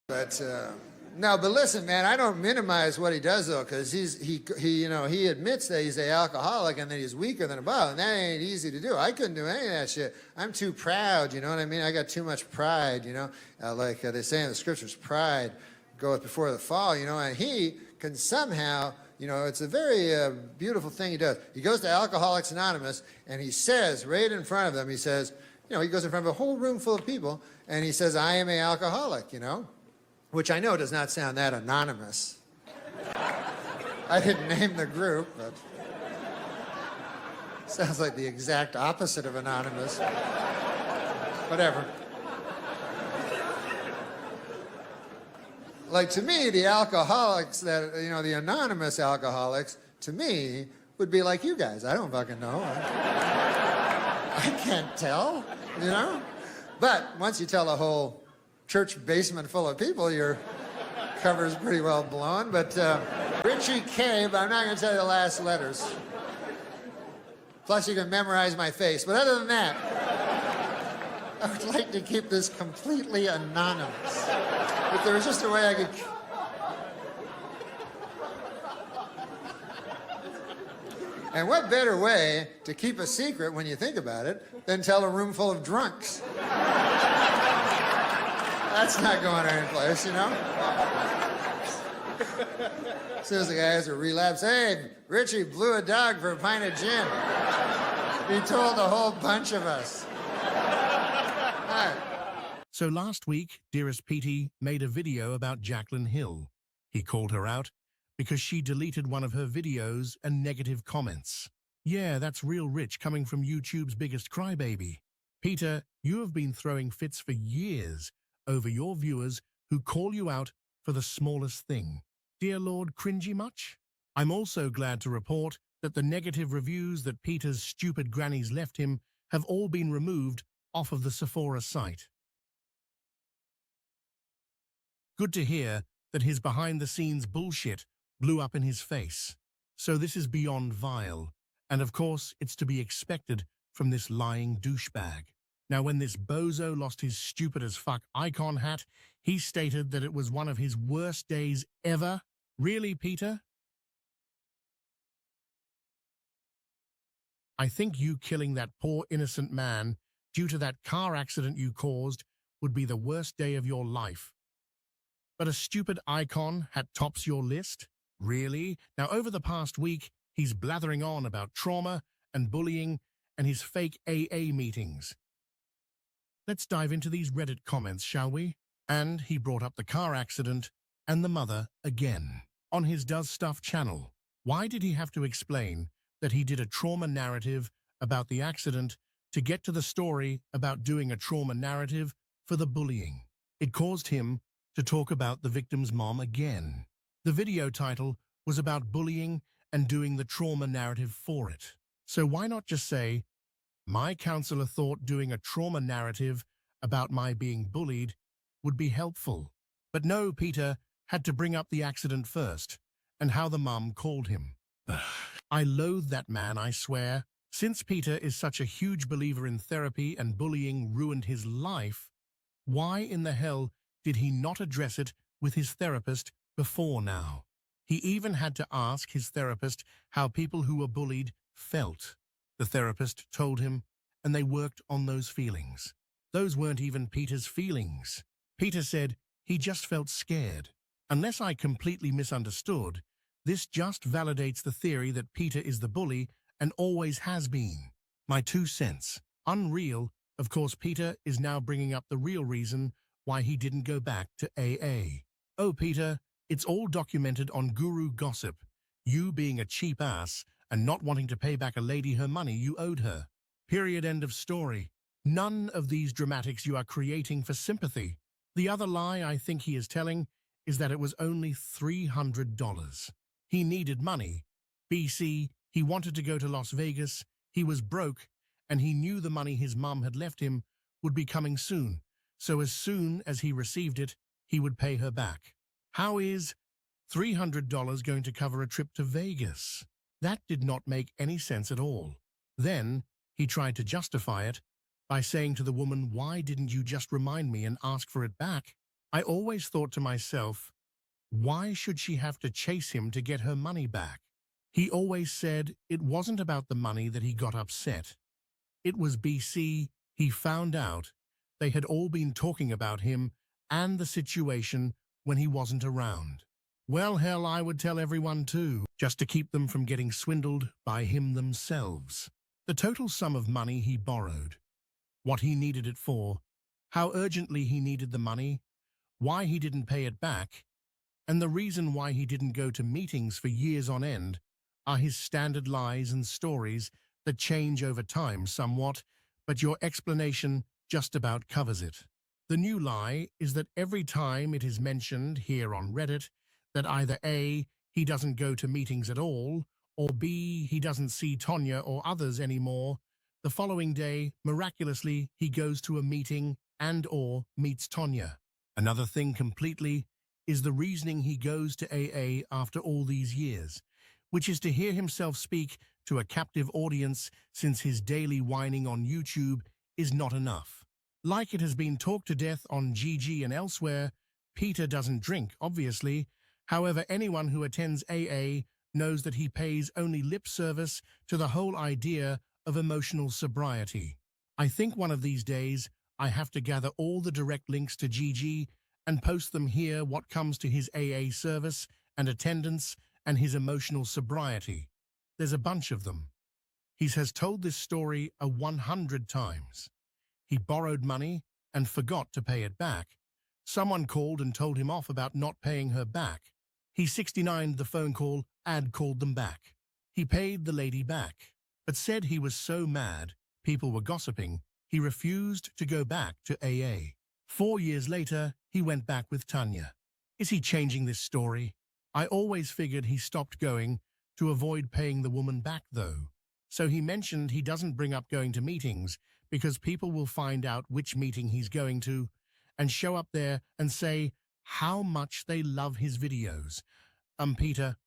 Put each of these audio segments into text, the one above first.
But no, but listen, man, I don't minimize what he does though, because he admits that he's an alcoholic and that he's weaker than above, and that ain't easy to do. I couldn't do any of that shit. I'm too proud, you know what I mean? I got too much pride, you know, like they say in the scriptures, pride goeth before the fall, you know, and he can somehow, you know, it's a very beautiful thing he does. He goes to Alcoholics Anonymous and he says right in front of them, he says, you know, he goes in front of a whole room full of people and he says, I am an alcoholic, you know. Which I know does not sound that anonymous. I didn't name the group, but sounds like the exact opposite of anonymous. Whatever. Like to me, the alcoholics that, you know, the anonymous alcoholics, to me, would be like you guys. I don't fucking know. I can't tell, you know? But once you tell a whole church basement full of people, your cover's pretty well blown. But Richie K, but I'm not going to tell you the last letters. Plus, you can memorize my face. But other than that, I would like to keep this completely anonymous. If there was just a way I could... And what better way to keep a secret when you think about it than tell a room full of drunks? That's not going any place, you know? As soon as the guy has a relapse, hey, Richie blew a dog for a pint of gin. He told a whole bunch of us. Right. So last week, Dearest Petey made a video about Jacqueline Hill. He called her out because she deleted one of her videos and negative comments. Yeah, that's real rich coming from YouTube's biggest crybaby. Peter, you have been throwing fits for years over your viewers who call you out for the smallest thing. Dear Lord, cringy much? I'm also glad to report that the negative reviews that Peter's stupid grannies left him have all been removed off of the Sephora site. Good to hear that his behind-the-scenes bullshit blew up in his face. So this is beyond vile, and of course it's to be expected from this lying douchebag. Now, when this bozo lost his stupid-as-fuck icon hat, he stated that it was one of his worst days ever. Really, Peter? I think you killing that poor innocent man due to that car accident you caused would be the worst day of your life. But a stupid icon hat tops your list? Really? Now, over the past week, he's blathering on about trauma and bullying and his fake AA meetings. Let's dive into these Reddit comments, shall we? And he brought up the car accident and the mother again. On his Does Stuff channel, why did he have to explain that he did a trauma narrative about the accident to get to the story about doing a trauma narrative for the bullying? It caused him to talk about the victim's mom again. The video title was about bullying and doing the trauma narrative for it. So why not just say, my counselor thought doing a trauma narrative about my being bullied would be helpful. But no, Peter had to bring up the accident first and how the mum called him. I loathe that man, I swear. Since Peter is such a huge believer in therapy and bullying ruined his life, why in the hell did he not address it with his therapist before now? He even had to ask his therapist how people who were bullied felt. The therapist told him, and they worked on those feelings. Those weren't even Peter's feelings. Peter said he just felt scared. Unless I completely misunderstood, this just validates the theory that Peter is the bully and always has been. My 2 cents. Unreal. Of course, Peter is now bringing up the real reason why he didn't go back to AA. Oh, Peter, it's all documented on Guru Gossip. You being a cheap ass and not wanting to pay back a lady her money you owed her. Period, end of story. None of these dramatics you are creating for sympathy. The other lie I think he is telling is that it was only $300. He needed money. BC, He wanted to go to Las Vegas, he was broke, and he knew the money his mum had left him would be coming soon, so as soon as he received it, he would pay her back. How is $300 going to cover a trip to Vegas? That did not make any sense at all. Then he tried to justify it by saying to the woman, "Why didn't you just remind me and ask for it back?" I always thought to myself, why should she have to chase him to get her money back? He always said it wasn't about the money that he got upset. It was BC he found out they had all been talking about him and the situation when he wasn't around. Well, hell, I would tell everyone too, just to keep them from getting swindled by him themselves. The total sum of money he borrowed, what he needed it for, how urgently he needed the money, why he didn't pay it back, and the reason why he didn't go to meetings for years on end are his standard lies and stories that change over time somewhat, but your explanation just about covers it. The new lie is that every time it is mentioned here on Reddit that either A, he doesn't go to meetings at all, or B, he doesn't see Tonya or others anymore, the following day, miraculously, he goes to a meeting and/or meets Tonya. Another thing completely is the reasoning he goes to AA after all these years, which is to hear himself speak to a captive audience since his daily whining on YouTube is not enough. Like it has been talked to death on GG and elsewhere, Peter doesn't drink, obviously. However, anyone who attends AA knows that he pays only lip service to the whole idea of emotional sobriety. I think one of these days I have to gather all the direct links to GG and post them here what comes to his AA service and attendance and his emotional sobriety. There's a bunch of them. He has told this story 100 times. He borrowed money and forgot to pay it back. Someone called and told him off about not paying her back. He 69'd the phone call and called them back. He paid the lady back, but said he was so mad, people were gossiping, he refused to go back to AA. 4 years later, he went back with Tonya. Is he changing this story? I always figured he stopped going to avoid paying the woman back, though. So he mentioned he doesn't bring up going to meetings because people will find out which meeting he's going to and show up there and say how much they love his videos. Peter,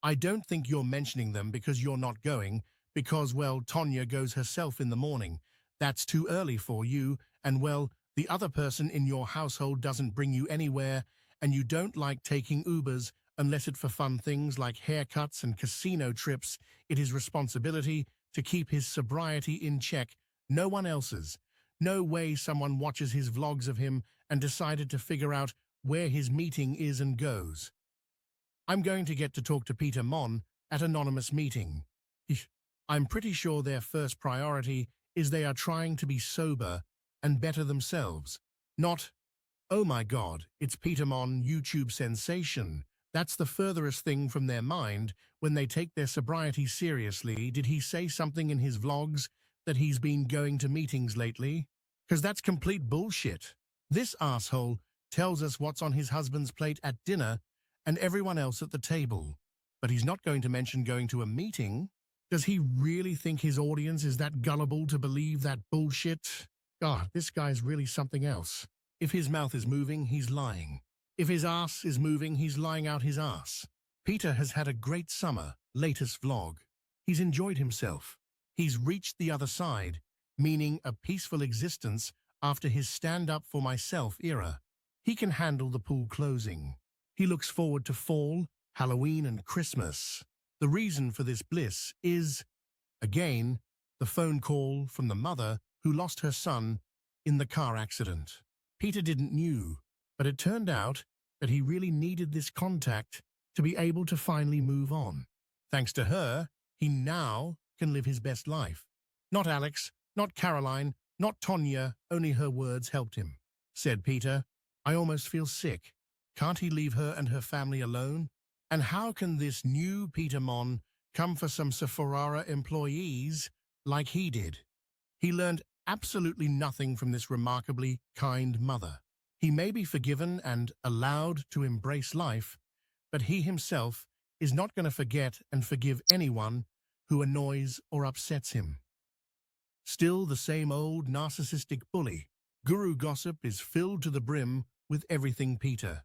I don't think you're mentioning them because you're not going, because, well, Tonya goes herself in the morning. That's too early for you, and, well, the other person in your household doesn't bring you anywhere, and you don't like taking Ubers unless it's for fun things like haircuts and casino trips. It is responsibility to keep his sobriety in check, no one else's. No way someone watches his vlogs of him and decided to figure out where his meeting is and goes. I'm going to get to talk to Peter Monn at anonymous meeting. I'm pretty sure their first priority is they are trying to be sober and better themselves. Not, oh my God, it's Peter Monn, YouTube sensation. That's the furthest thing from their mind when they take their sobriety seriously. Did he say something in his vlogs that he's been going to meetings lately? Because that's complete bullshit. This asshole tells us what's on his husband's plate at dinner and everyone else at the table. But he's not going to mention going to a meeting. Does he really think his audience is that gullible to believe that bullshit? God, this guy's really something else. If his mouth is moving, he's lying. If his ass is moving, he's lying out his ass. Peter has had a great summer, latest vlog. He's enjoyed himself. He's reached the other side, meaning a peaceful existence after his stand-up-for-myself era. He can handle the pool closing. He looks forward to fall, Halloween, and Christmas. The reason for this bliss is, again, the phone call from the mother who lost her son in the car accident. Peter didn't know, but it turned out that he really needed this contact to be able to finally move on. Thanks to her, he now can live his best life. Not Alex, not Caroline, not Tonya, only her words helped him. Said Peter, I almost feel sick. Can't he leave her and her family alone? And how can this new Peter Monn come for some Sephora employees like he did? He learned absolutely nothing from this remarkably kind mother. He may be forgiven and allowed to embrace life, but he himself is not going to forget and forgive anyone who annoys or upsets him. Still the same old narcissistic bully, Guru Gossip is filled to the brim with everything Peter.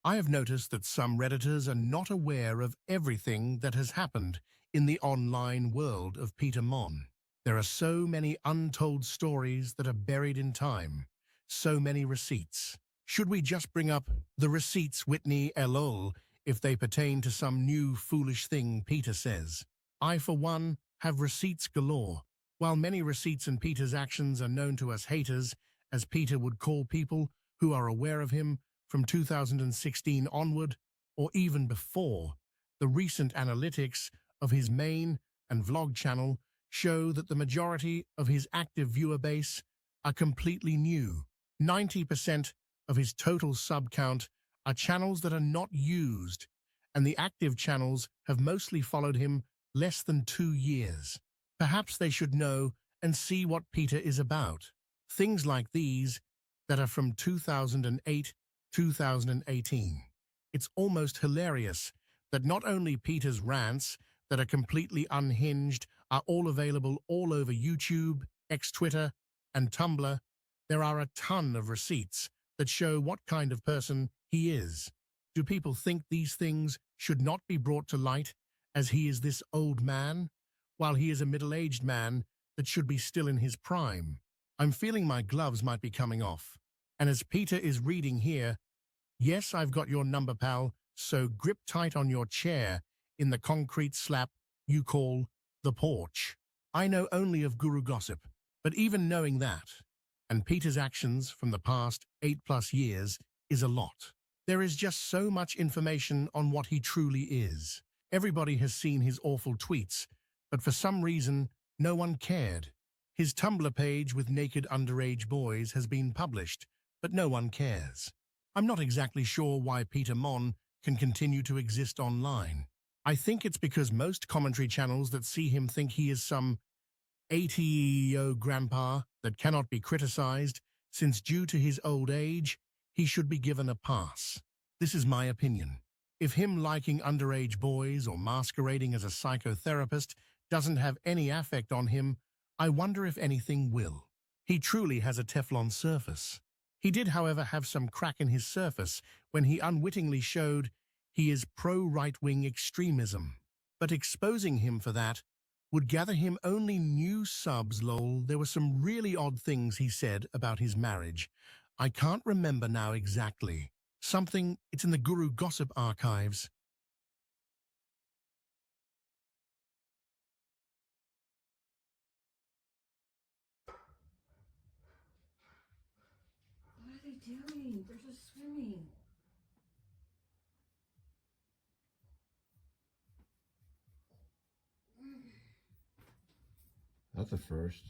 I have noticed that some Redditors are not aware of everything that has happened in the online world of Peter Monn. There are so many untold stories that are buried in time, so many receipts. Should we just bring up the receipts, Whitney, lol, if they pertain to some new foolish thing Peter says? I, for one, have receipts galore. While many receipts in Peter's actions are known to us haters, as Peter would call people who are aware of him from 2016 onward, or even before, the recent analytics of his main and vlog channel show that the majority of his active viewer base are completely new. 90% of his total sub count are channels that are not used, and the active channels have mostly followed him less than 2 years. Perhaps they should know and see what Peter is about. Things like these that are from 2008, 2018. It's almost hilarious that not only Peter's rants that are completely unhinged are all available all over YouTube, Twitter, and Tumblr, there are a ton of receipts that show what kind of person he is. Do people think these things should not be brought to light, as he is this old man, while he is a middle-aged man that should be still in his prime? I'm feeling my gloves might be coming off. And as Peter is reading here, yes, I've got your number, pal, so grip tight on your chair in the concrete slab you call the porch. I know only of Guru Gossip, but even knowing that, and Peter's actions from the past 8+ years, is a lot. There is just so much information on what he truly is. Everybody has seen his awful tweets, but for some reason, no one cared. His Tumblr page with naked underage boys has been published, but no one cares. I'm not exactly sure why Peter Monn can continue to exist online. I think it's because most commentary channels that see him think he is some 80-year-old grandpa that cannot be criticized, since due to his old age, he should be given a pass. This is my opinion. If him liking underage boys or masquerading as a psychotherapist doesn't have any affect on him, I wonder if anything will. He truly has a Teflon surface. He did, however, have some crack in his surface when he unwittingly showed he is pro-right-wing extremism. But exposing him for that would gather him only new subs, lol. There were some really odd things he said about his marriage. I can't remember now exactly. Something, it's in the Guru Gossip archives. What are they doing? They're just swimming. That's a first.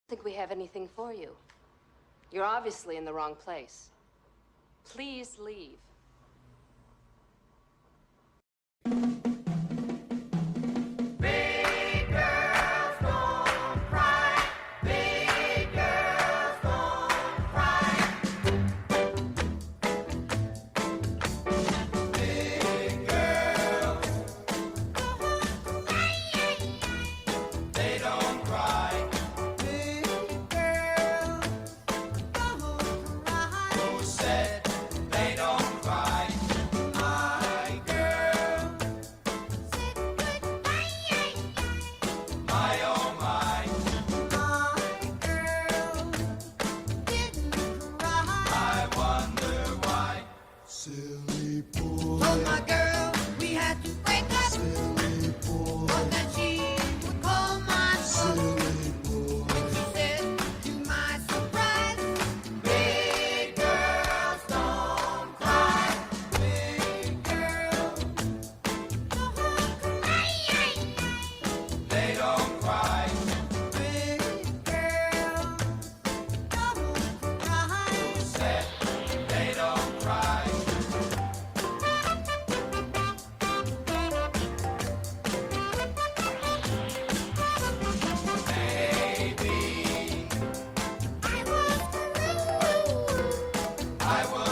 Think we have anything for you. You're obviously in the wrong place. Please leave. I was